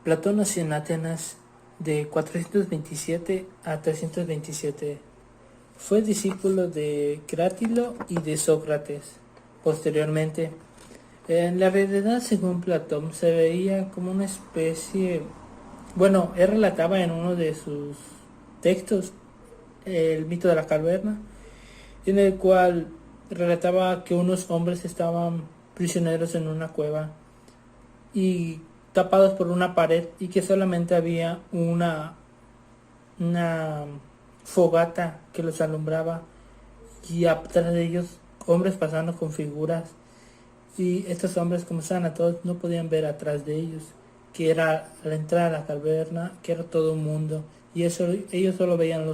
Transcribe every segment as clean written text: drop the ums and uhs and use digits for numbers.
Platón nació en Atenas de 427 a 327. Fue discípulo de Crátilo y de Sócrates. Posteriormente, en la realidad, según Platón, se veía como una especie... Bueno, él relataba en uno de sus textos el mito de la caverna, en el cual relataba que unos hombres estaban prisioneros en una cueva y tapados por una pared y que solamente había una fogata que los alumbraba y atrás de ellos hombres pasando con figuras, y estos hombres, como estaban atados, no podían ver atrás de ellos que era la entrada a la caverna, que era todo un mundo, y eso ellos solo veían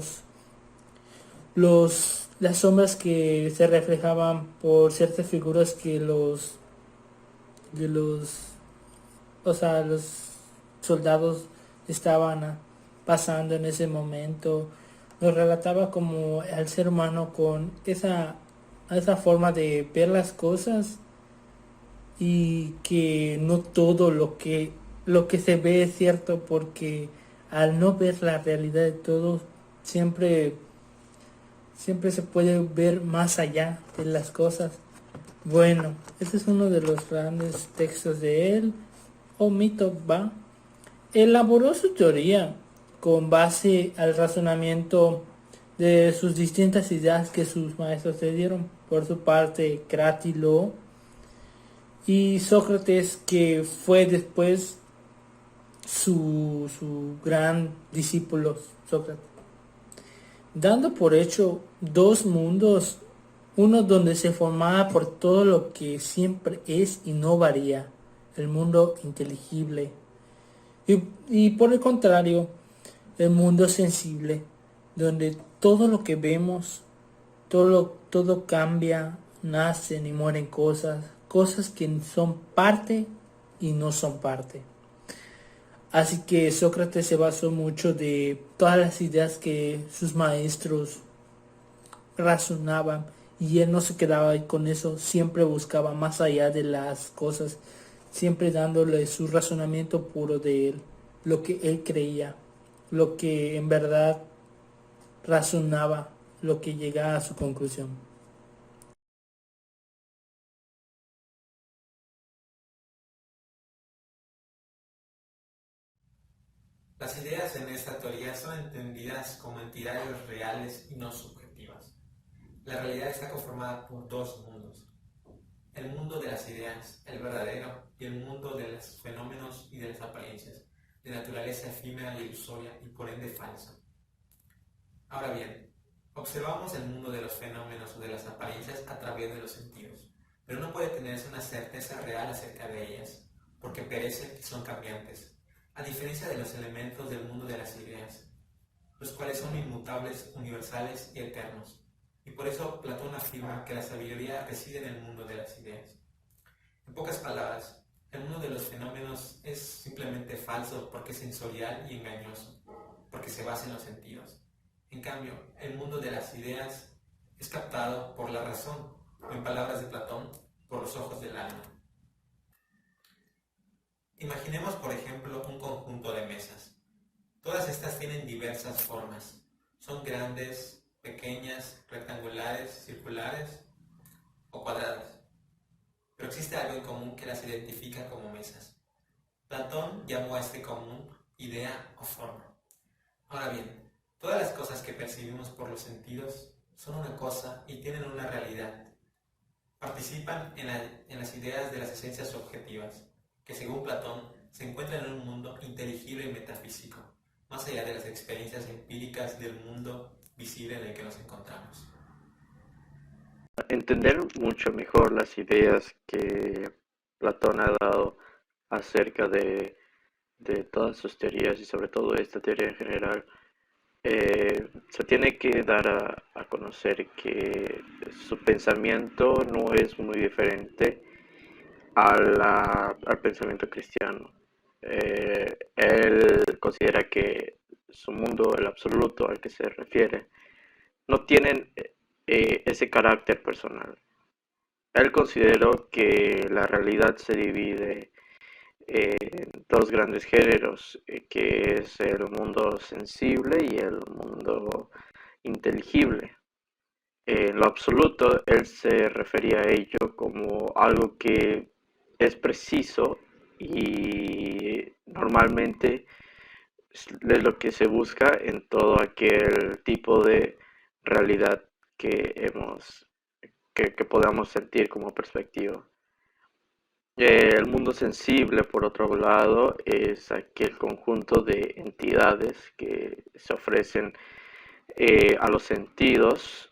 las sombras que se reflejaban por ciertas figuras que los o sea, los soldados estaban pasando en ese momento. Nos relataba como al ser humano con esa forma de ver las cosas, y que no todo lo que se ve es cierto, porque al no ver la realidad de todo, siempre siempre se puede ver más allá de las cosas. Bueno, este es uno de los grandes textos de él, o mito, va. Elaboró su teoría con base al razonamiento de sus distintas ideas que sus maestros le dieron. Por su parte, Crátilo y Sócrates, que fue después su gran discípulo, Sócrates, dando por hecho dos mundos, uno donde se formaba por todo lo que siempre es y no varía, el mundo inteligible, y por el contrario, el mundo sensible, donde todo lo que vemos, todo cambia, nacen y mueren cosas que son parte y no son parte. Así que Sócrates se basó mucho de todas las ideas que sus maestros razonaban, y él no se quedaba ahí con eso, siempre buscaba más allá de las cosas, siempre dándole su razonamiento puro de él, lo que él creía, lo que en verdad razonaba, lo que llegaba a su conclusión. Las ideas en esta teoría son entendidas como entidades reales y no subjetivas. La realidad está conformada por dos mundos: el mundo de las ideas, el verdadero, y el mundo de los fenómenos y de las apariencias, de naturaleza efímera y ilusoria y por ende falsa. Ahora bien, observamos el mundo de los fenómenos o de las apariencias a través de los sentidos, pero no puede tenerse una certeza real acerca de ellas, porque perecen y son cambiantes, a diferencia de los elementos del mundo de las ideas, los cuales son inmutables, universales y eternos. Y por eso Platón afirma que la sabiduría reside en el mundo de las ideas. En pocas palabras, el mundo de los fenómenos es simplemente falso porque es sensorial y engañoso, porque se basa en los sentidos. En cambio, el mundo de las ideas es captado por la razón, o en palabras de Platón, por los ojos del alma. Imaginemos, por ejemplo, un conjunto de mesas. Todas estas tienen diversas formas. Son grandes, pequeñas, rectangulares, circulares o cuadradas. Pero existe algo en común que las identifica como mesas. Platón llamó a este común idea o forma. Ahora bien, todas las cosas que percibimos por los sentidos son una cosa y tienen una realidad. Participan en las ideas de las esencias objetivas, que según Platón se encuentran en un mundo inteligible y metafísico, más allá de las experiencias empíricas del mundo visible en el que nos encontramos. Entender mucho mejor las ideas que Platón ha dado acerca de todas sus teorías y sobre todo esta teoría en general, se tiene que dar a conocer que su pensamiento no es muy diferente al pensamiento cristiano. Él considera que su mundo, el absoluto al que se refiere, no tienen ese carácter personal. Él consideró que la realidad se divide dos grandes géneros, que es el mundo sensible y el mundo inteligible. En lo absoluto, él se refería a ello como algo que es preciso y normalmente es lo que se busca en todo aquel tipo de realidad que que podamos sentir como perspectiva. El mundo sensible, por otro lado, es aquel conjunto de entidades que se ofrecen a los sentidos,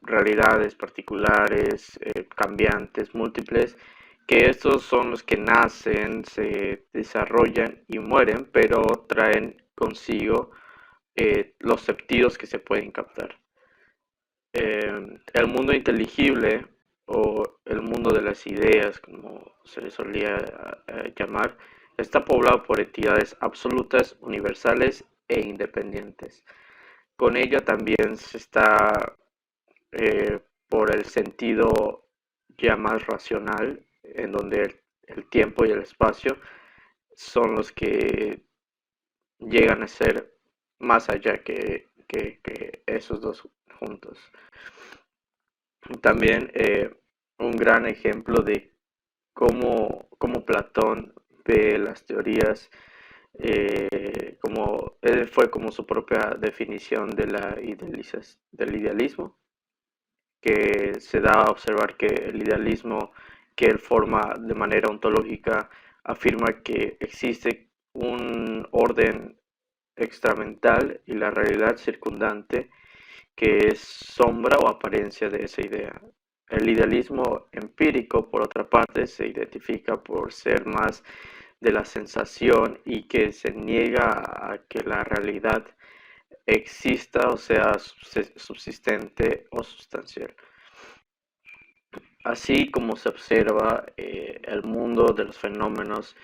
realidades particulares, cambiantes, múltiples, que estos son los que nacen, se desarrollan y mueren, pero traen consigo los sentidos que se pueden captar. El mundo inteligible o el mundo de las ideas, como se le solía llamar, está poblado por entidades absolutas, universales e independientes. Con ella también se está por el sentido ya más racional, en donde el tiempo y el espacio son los que llegan a ser más allá que esos dos juntos. También un gran ejemplo de cómo Platón ve las teorías, como él fue como su propia definición de del idealismo, que se da a observar que el idealismo que él forma de manera ontológica afirma que existe un orden extramental y la realidad circundante que es sombra o apariencia de esa idea. El idealismo empírico, por otra parte, se identifica por ser más de la sensación y que se niega a que la realidad exista o sea subsistente o sustancial. Así como se observa el mundo de los fenómenos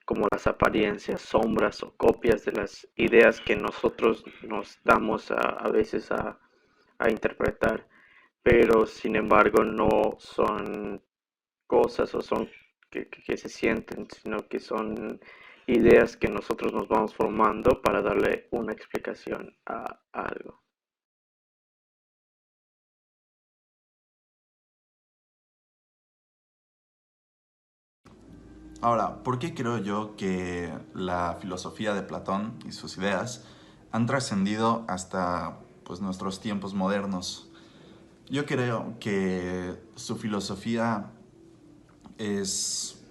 como las apariencias, sombras o copias de las ideas que nosotros nos damos a veces a interpretar, pero sin embargo no son cosas o son que se sienten, sino que son ideas que nosotros nos vamos formando para darle una explicación a algo. Ahora, ¿por qué creo yo que la filosofía de Platón y sus ideas han trascendido hasta pues, nuestros tiempos modernos? Yo creo que su filosofía es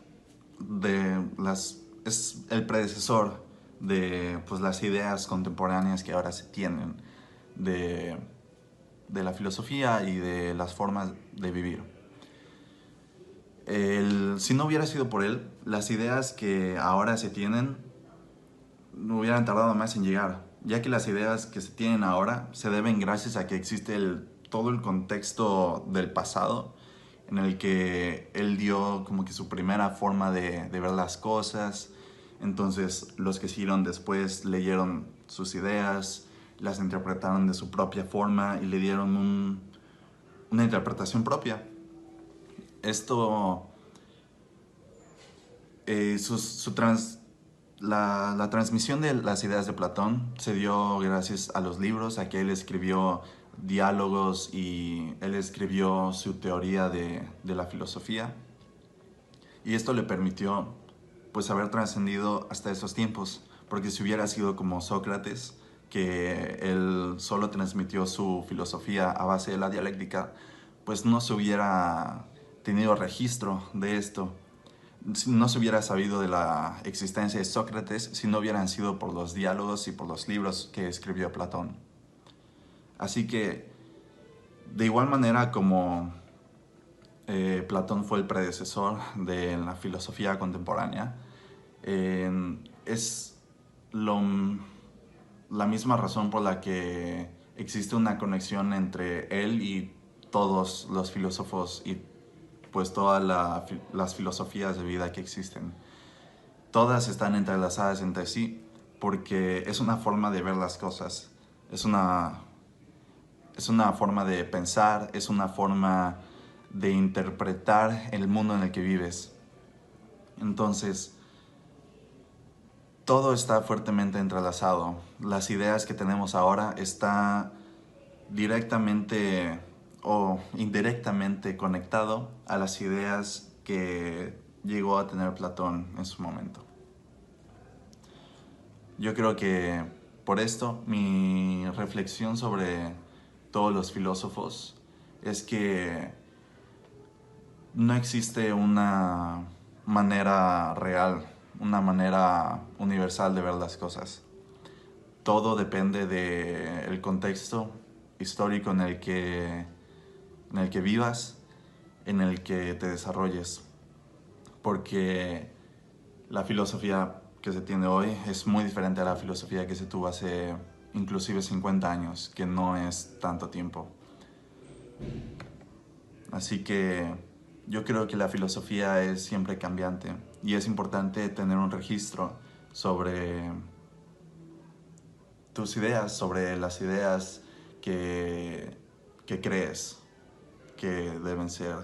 es el predecesor de pues, las ideas contemporáneas que ahora se tienen de, de la filosofía y de las formas de vivir. Si no hubiera sido por él, las ideas que ahora se tienen no hubieran tardado más en llegar, ya que las ideas que se tienen ahora se deben gracias a que existe todo el contexto del pasado en el que él dio como que su primera forma de ver las cosas. Entonces los que siguieron después leyeron sus ideas, las interpretaron de su propia forma y le dieron una interpretación propia. Esto, eh, su, su trans, la transmisión de las ideas de Platón se dio gracias a los libros, a que él escribió diálogos y él escribió su teoría de la filosofía. Y esto le permitió pues haber trascendido hasta esos tiempos, porque si hubiera sido como Sócrates, que él solo transmitió su filosofía a base de la dialéctica, pues no se hubiera tenido registro de esto. No se hubiera sabido de la existencia de Sócrates si no hubieran sido por los diálogos y por los libros que escribió Platón. Así que, de igual manera como Platón fue el predecesor de la filosofía contemporánea, es lo, la misma razón por la que existe una conexión entre él y todos los filósofos y pues todas las filosofías de vida que existen. Todas están entrelazadas entre sí porque es una forma de ver las cosas, es una forma de pensar, es una forma de interpretar el mundo en el que vives. Entonces, todo está fuertemente entrelazado. Las ideas que tenemos ahora están directamente o indirectamente conectado a las ideas que llegó a tener Platón en su momento. Yo creo que por esto mi reflexión sobre todos los filósofos es que no existe una manera real, una manera universal de ver las cosas. Todo depende del contexto histórico en el que vivas, en el que te desarrolles. Porque la filosofía que se tiene hoy es muy diferente a la filosofía que se tuvo hace inclusive 50 años, que no es tanto tiempo. Así que yo creo que la filosofía es siempre cambiante y es importante tener un registro sobre tus ideas, sobre las ideas que crees que deben ser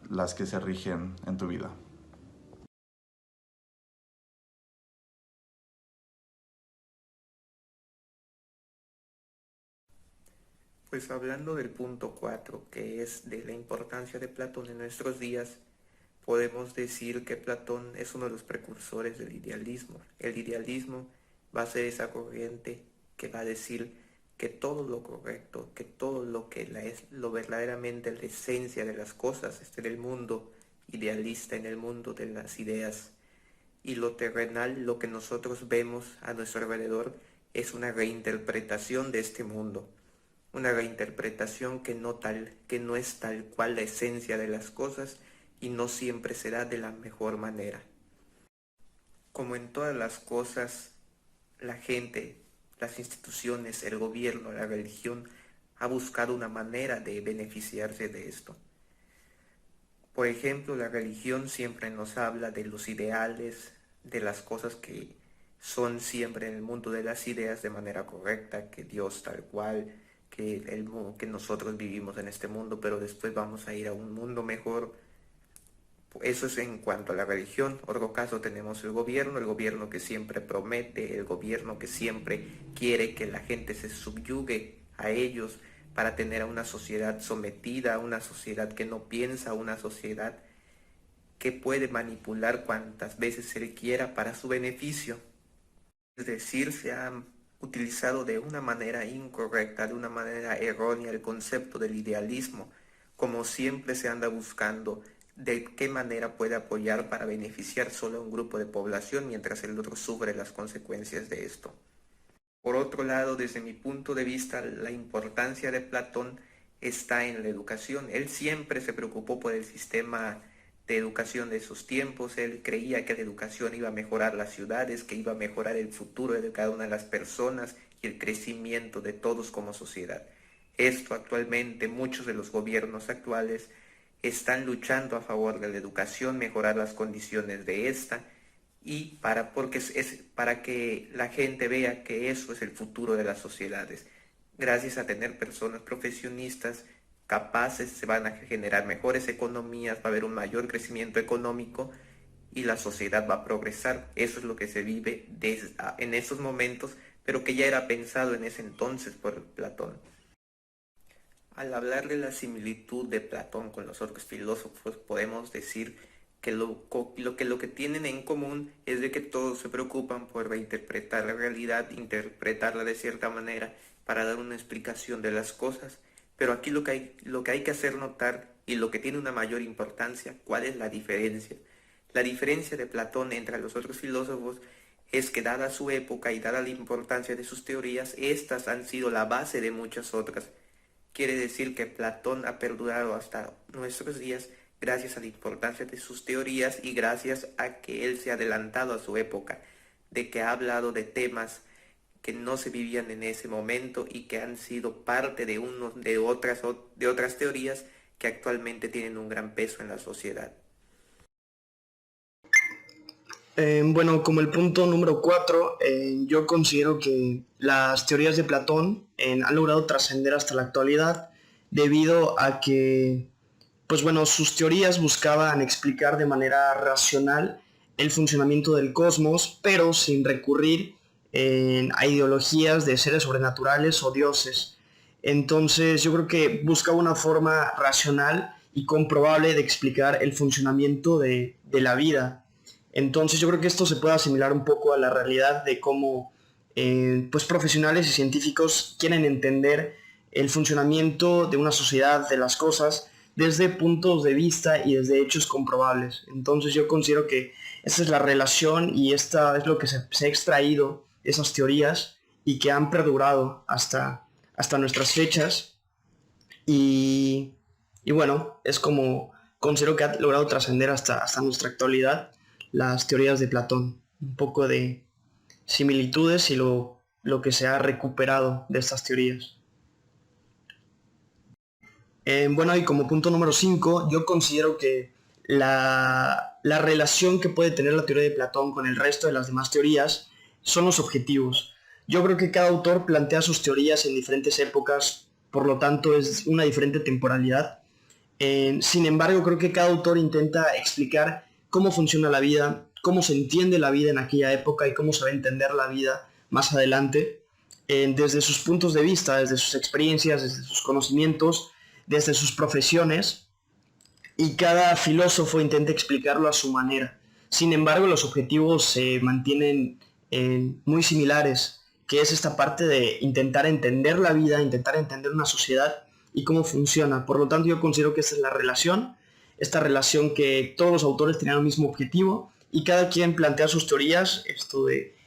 las que se rigen en tu vida. Pues hablando del punto 4, que es de la importancia de Platón en nuestros días, podemos decir que Platón es uno de los precursores del idealismo. El idealismo va a ser esa corriente que va a decir que todo lo correcto, que todo lo que es lo verdaderamente la esencia de las cosas está en el mundo idealista, en el mundo de las ideas. Y lo terrenal, lo que nosotros vemos a nuestro alrededor, es una reinterpretación de este mundo. Una reinterpretación que no es tal cual la esencia de las cosas y no siempre será de la mejor manera. Como en todas las cosas, la gente, las instituciones, el gobierno, la religión ha buscado una manera de beneficiarse de esto. Por ejemplo, la religión siempre nos habla de los ideales, de las cosas que son siempre en el mundo de las ideas de manera correcta, que Dios tal cual, que nosotros vivimos en este mundo, pero después vamos a ir a un mundo mejor. Eso es en cuanto a la religión. Otro caso tenemos el gobierno que siempre promete, el gobierno que siempre quiere que la gente se subyugue a ellos para tener a una sociedad sometida, una sociedad que no piensa, una sociedad que puede manipular cuantas veces él quiera para su beneficio. Es decir, se ha utilizado de una manera incorrecta, de una manera errónea el concepto del idealismo, como siempre se anda buscando de qué manera puede apoyar para beneficiar solo a un grupo de población mientras el otro sufre las consecuencias de esto. Por otro lado, desde mi punto de vista, la importancia de Platón está en la educación. Él siempre se preocupó por el sistema de educación de esos tiempos. Él creía que la educación iba a mejorar las ciudades, que iba a mejorar el futuro de cada una de las personas y el crecimiento de todos como sociedad. Esto actualmente, muchos de los gobiernos actuales están luchando a favor de la educación, mejorar las condiciones de esta, y porque es para que la gente vea que eso es el futuro de las sociedades. Gracias a tener personas profesionistas capaces, se van a generar mejores economías, va a haber un mayor crecimiento económico y la sociedad va a progresar. Eso es lo que se vive en esos momentos, pero que ya era pensado en ese entonces por Platón. Al hablar de la similitud de Platón con los otros filósofos, podemos decir que lo que tienen en común es de que todos se preocupan por reinterpretar la realidad, interpretarla de cierta manera para dar una explicación de las cosas. Pero aquí lo que hay que hacer notar, y lo que tiene una mayor importancia, ¿cuál es la diferencia? La diferencia de Platón entre los otros filósofos es que, dada su época y dada la importancia de sus teorías, estas han sido la base de muchas otras. Quiere decir que Platón ha perdurado hasta nuestros días gracias a la importancia de sus teorías y gracias a que él se ha adelantado a su época, de que ha hablado de temas que no se vivían en ese momento y que han sido parte de otras teorías que actualmente tienen un gran peso en la sociedad. Bueno, como el punto número 4, yo considero que las teorías de Platón han logrado trascender hasta la actualidad debido a que, pues bueno, sus teorías buscaban explicar de manera racional el funcionamiento del cosmos, pero sin recurrir a ideologías de seres sobrenaturales o dioses. Entonces yo creo que buscaba una forma racional y comprobable de explicar el funcionamiento de la vida. Entonces yo creo que esto se puede asimilar un poco a la realidad de cómo pues profesionales y científicos quieren entender el funcionamiento de una sociedad, de las cosas, desde puntos de vista y desde hechos comprobables. Entonces yo considero que esta es la relación y esta es lo que se ha extraído de esas teorías y que han perdurado hasta nuestras fechas. Y bueno, es como considero que ha logrado trascender hasta nuestra actualidad las teorías de Platón. Un poco de similitudes y lo que se ha recuperado de estas teorías. Bueno, y como punto número 5, yo considero que la relación que puede tener la teoría de Platón con el resto de las demás teorías son los objetivos. Yo creo que cada autor plantea sus teorías en diferentes épocas, por lo tanto es una diferente temporalidad. Sin embargo, creo que cada autor intenta explicar cómo funciona la vida, cómo se entiende la vida en aquella época y cómo se va a entender la vida más adelante, desde sus puntos de vista, desde sus experiencias, desde sus conocimientos, desde sus profesiones, y cada filósofo intenta explicarlo a su manera. Sin embargo, los objetivos se mantienen muy similares, que es esta parte de intentar entender la vida, intentar entender una sociedad y cómo funciona. Por lo tanto, yo considero que esta es esta relación que todos los autores tenían el mismo objetivo y cada quien plantea sus teorías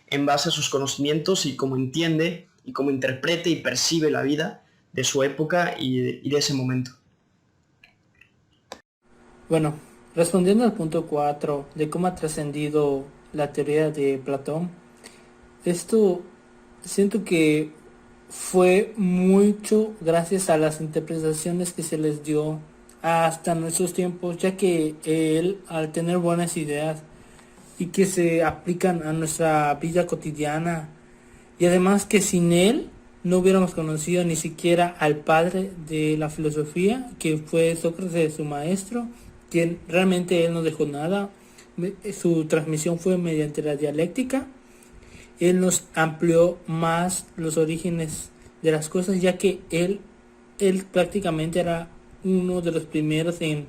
en base a sus conocimientos y cómo entiende y cómo interpreta y percibe la vida de su época y de ese momento. Bueno, respondiendo al punto 4 de cómo ha trascendido la teoría de Platón, esto siento que fue mucho gracias a las interpretaciones que se les dio hasta nuestros tiempos, ya que él, al tener buenas ideas y que se aplican a nuestra vida cotidiana, y además que sin él no hubiéramos conocido ni siquiera al padre de la filosofía, que fue Sócrates, su maestro, quien realmente él no dejó nada. Su transmisión fue mediante la dialéctica. Él nos amplió más los orígenes de las cosas, ya que él prácticamente era uno de los primeros en,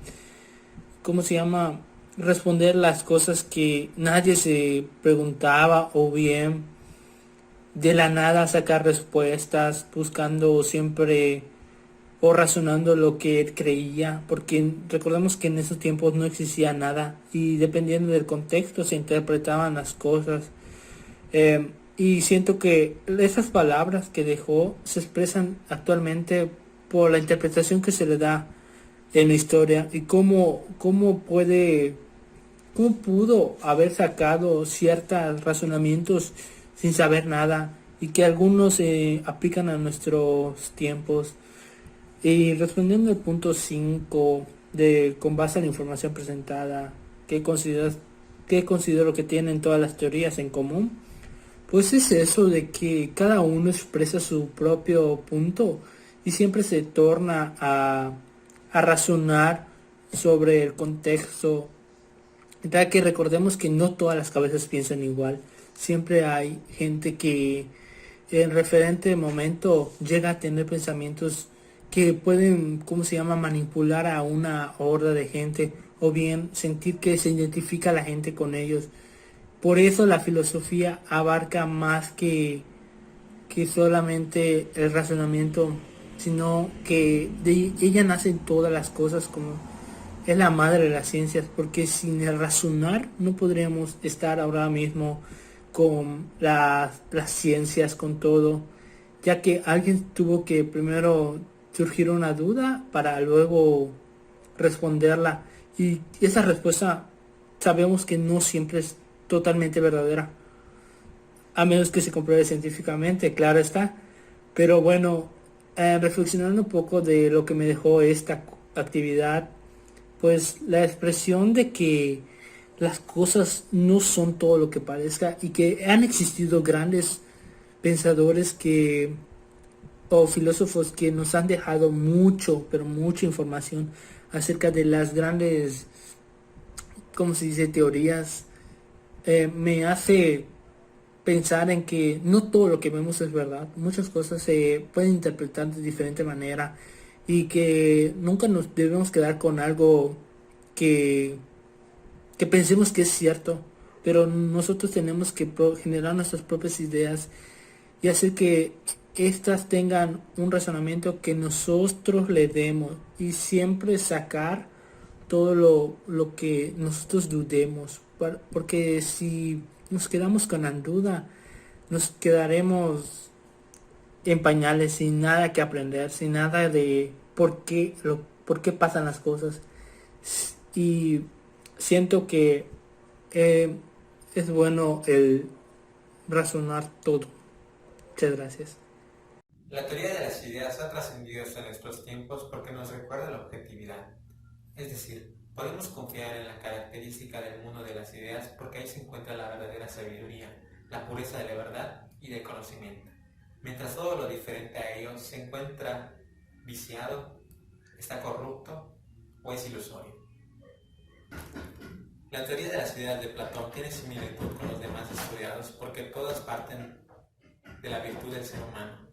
responder las cosas que nadie se preguntaba, o bien de la nada sacar respuestas, buscando siempre o razonando lo que él creía, porque recordemos que en esos tiempos no existía nada y dependiendo del contexto se interpretaban las cosas. Y siento que esas palabras que dejó se expresan actualmente por la interpretación que se le da en la historia y cómo pudo haber sacado ciertos razonamientos sin saber nada y que algunos se aplican a nuestros tiempos. Y respondiendo al punto 5 con base a la información presentada, ¿qué considero que tienen todas las teorías en común? Pues es eso de que cada uno expresa su propio punto y siempre se torna a razonar sobre el contexto, ya que recordemos que no todas las cabezas piensan igual. Siempre hay gente que en referente momento llega a tener pensamientos que pueden, manipular a una horda de gente, o bien sentir que se identifica la gente con ellos. Por eso la filosofía abarca más que solamente el razonamiento, sino que de ella nacen todas las cosas, como es la madre de las ciencias, porque sin el razonar no podríamos estar ahora mismo con las ciencias, con todo, ya que alguien tuvo que primero surgir una duda para luego responderla, y esa respuesta sabemos que no siempre es totalmente verdadera, a menos que se compruebe científicamente, claro está. Pero bueno, reflexionando un poco de lo que me dejó esta actividad, pues la expresión de que las cosas no son todo lo que parezca y que han existido grandes pensadores o filósofos que nos han dejado pero mucha información acerca de las grandes, teorías me hace pensar en que no todo lo que vemos es verdad. Muchas cosas se pueden interpretar de diferente manera y que nunca nos debemos quedar con algo que, que pensemos que es cierto, pero nosotros tenemos que generar nuestras propias ideas y hacer que éstas tengan un razonamiento que nosotros le demos y siempre sacar todo lo que nosotros dudemos, porque si nos quedamos con la duda, nos quedaremos en pañales sin nada que aprender, sin nada de por qué pasan las cosas. Y siento que eh, es bueno el razonar todo. Muchas gracias. La teoría de las ideas ha trascendido hasta nuestros tiempos porque nos recuerda la objetividad. Es decir, podemos confiar en la característica del mundo de las ideas porque ahí se encuentra la verdadera sabiduría, la pureza de la verdad y del conocimiento. Mientras todo lo diferente a ello se encuentra viciado, está corrupto o es ilusorio. La teoría de las ideas de Platón tiene similitud con los demás estudiados porque todas parten de la virtud del ser humano.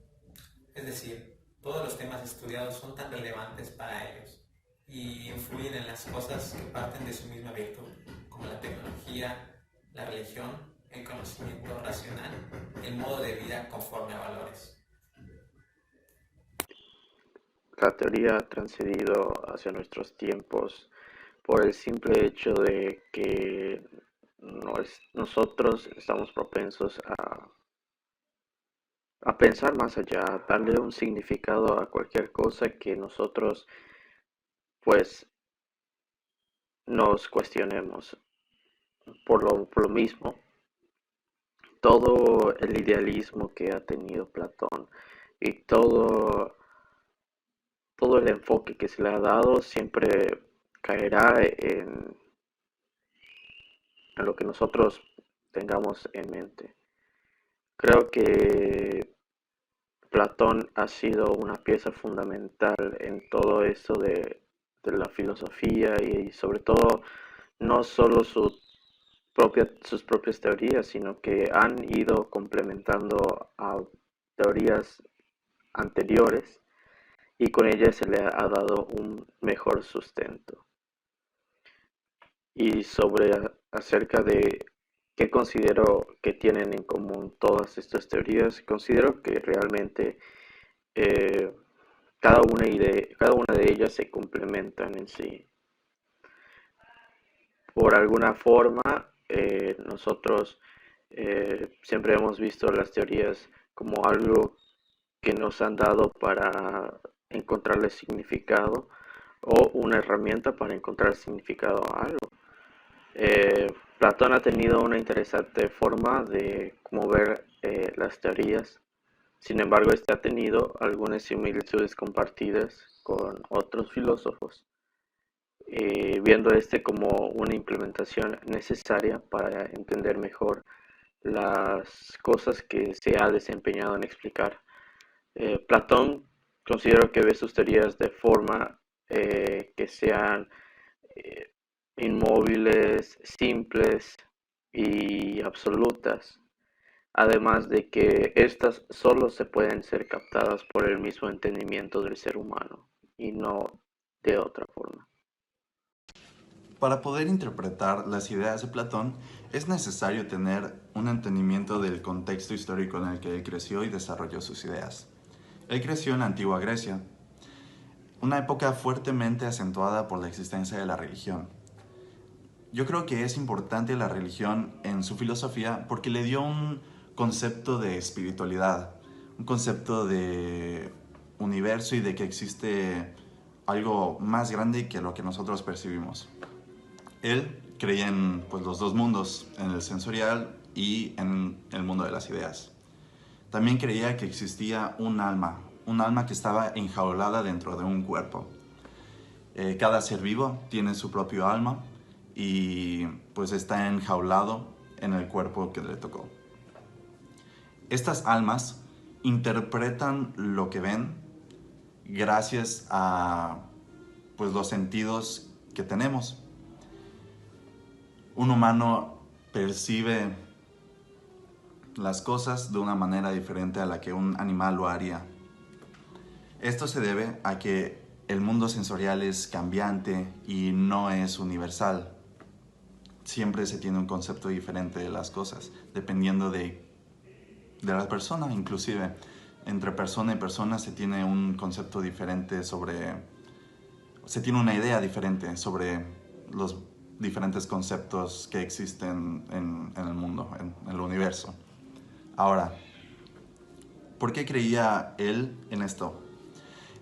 Es decir, todos los temas estudiados son tan relevantes para ellos y influyen en las cosas que parten de su misma virtud, como la tecnología, la religión, el conocimiento racional, el modo de vida conforme a valores. La teoría ha trascendido hacia nuestros tiempos por el simple hecho de que nosotros estamos propensos a pensar más allá, darle un significado a cualquier cosa que nosotros pues nos cuestionemos. Por lo mismo, todo el idealismo que ha tenido Platón y todo el enfoque que se le ha dado siempre caerá en lo que nosotros tengamos en mente. Creo que Platón ha sido una pieza fundamental en todo esto de la filosofía y sobre todo no solo sus propias teorías, sino que han ido complementando a teorías anteriores y con ellas se le ha dado un mejor sustento. Y acerca de qué considero que tienen en común todas estas teorías, considero que realmente eh, cada una de ellas se complementan en sí. Por alguna forma, nosotros siempre hemos visto las teorías como algo que nos han dado para encontrarle significado o una herramienta para encontrar significado a algo. Platón ha tenido una interesante forma de cómo ver las teorías. Sin embargo, este ha tenido algunas similitudes compartidas con otros filósofos, viendo este como una implementación necesaria para entender mejor las cosas que se ha desempeñado en explicar. Platón considero que ve sus teorías de forma que sean eh, inmóviles, simples y absolutas, además de que estas solo se pueden ser captadas por el mismo entendimiento del ser humano y no de otra forma. Para poder interpretar las ideas de Platón, es necesario tener un entendimiento del contexto histórico en el que él creció y desarrolló sus ideas. Él creció en la antigua Grecia, una época fuertemente acentuada por la existencia de la religión. Yo creo que es importante la religión en su filosofía porque le dio un concepto de espiritualidad, un concepto de universo y de que existe algo más grande que lo que nosotros percibimos. Él creía en los dos mundos, en el sensorial y en el mundo de las ideas. También creía que existía un alma que estaba enjaulada dentro de un cuerpo. Cada ser vivo tiene su propio alma y pues está enjaulado en el cuerpo que le tocó. Estas almas interpretan lo que ven gracias a los sentidos que tenemos. Un humano percibe las cosas de una manera diferente a la que un animal lo haría. Esto se debe a que el mundo sensorial es cambiante y no es universal. Siempre se tiene un concepto diferente de las cosas, dependiendo de la persona. Inclusive, entre persona y persona se tiene un concepto diferente se tiene una idea diferente sobre los diferentes conceptos que existen en el mundo, en el universo. Ahora, ¿por qué creía él en esto?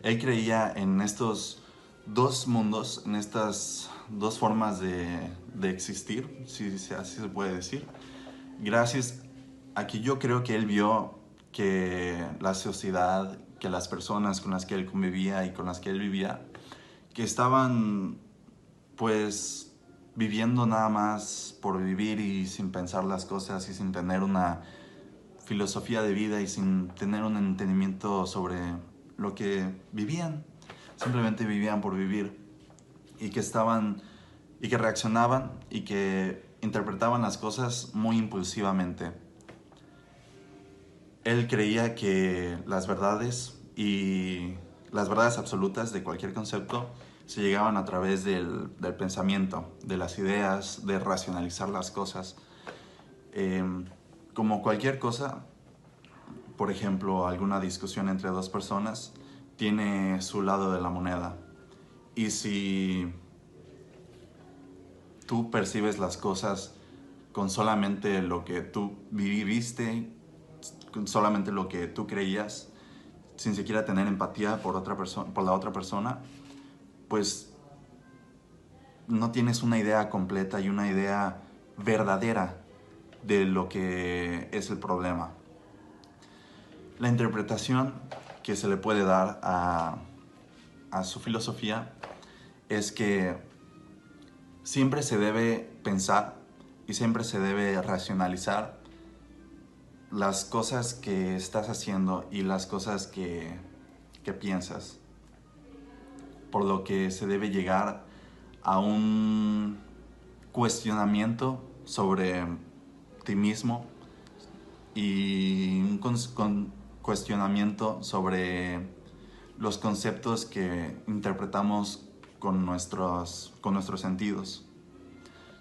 Él creía en estos dos mundos, en estas dos formas de existir, si así se puede decir, gracias a que yo creo que él vio que la sociedad, que las personas con las que él convivía y con las que él vivía, que estaban pues viviendo nada más por vivir y sin pensar las cosas y sin tener una filosofía de vida y sin tener un entendimiento sobre lo que vivían. Simplemente vivían por vivir y que reaccionaban y que interpretaban las cosas muy impulsivamente. Él creía que las verdades y las verdades absolutas de cualquier concepto se llegaban a través del pensamiento, de las ideas, de racionalizar las cosas. Como cualquier cosa, por ejemplo, alguna discusión entre dos personas tiene su lado de la moneda. Y si tú percibes las cosas con solamente lo que tú viviste, con solamente lo que tú creías, sin siquiera tener empatía por la otra persona, pues no tienes una idea completa y una idea verdadera de lo que es el problema. La interpretación que se le puede dar a su filosofía es que siempre se debe pensar y siempre se debe racionalizar las cosas que estás haciendo y las cosas que piensas. Por lo que se debe llegar a un cuestionamiento sobre ti mismo y un cuestionamiento sobre los conceptos que interpretamos con nuestros sentidos,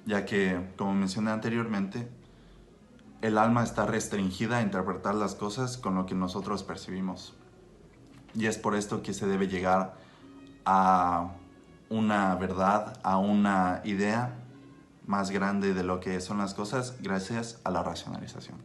ya que, como mencioné anteriormente, el alma está restringida a interpretar las cosas con lo que nosotros percibimos. Y es por esto que se debe llegar a una verdad, a una idea más grande de lo que son las cosas, gracias a la racionalización.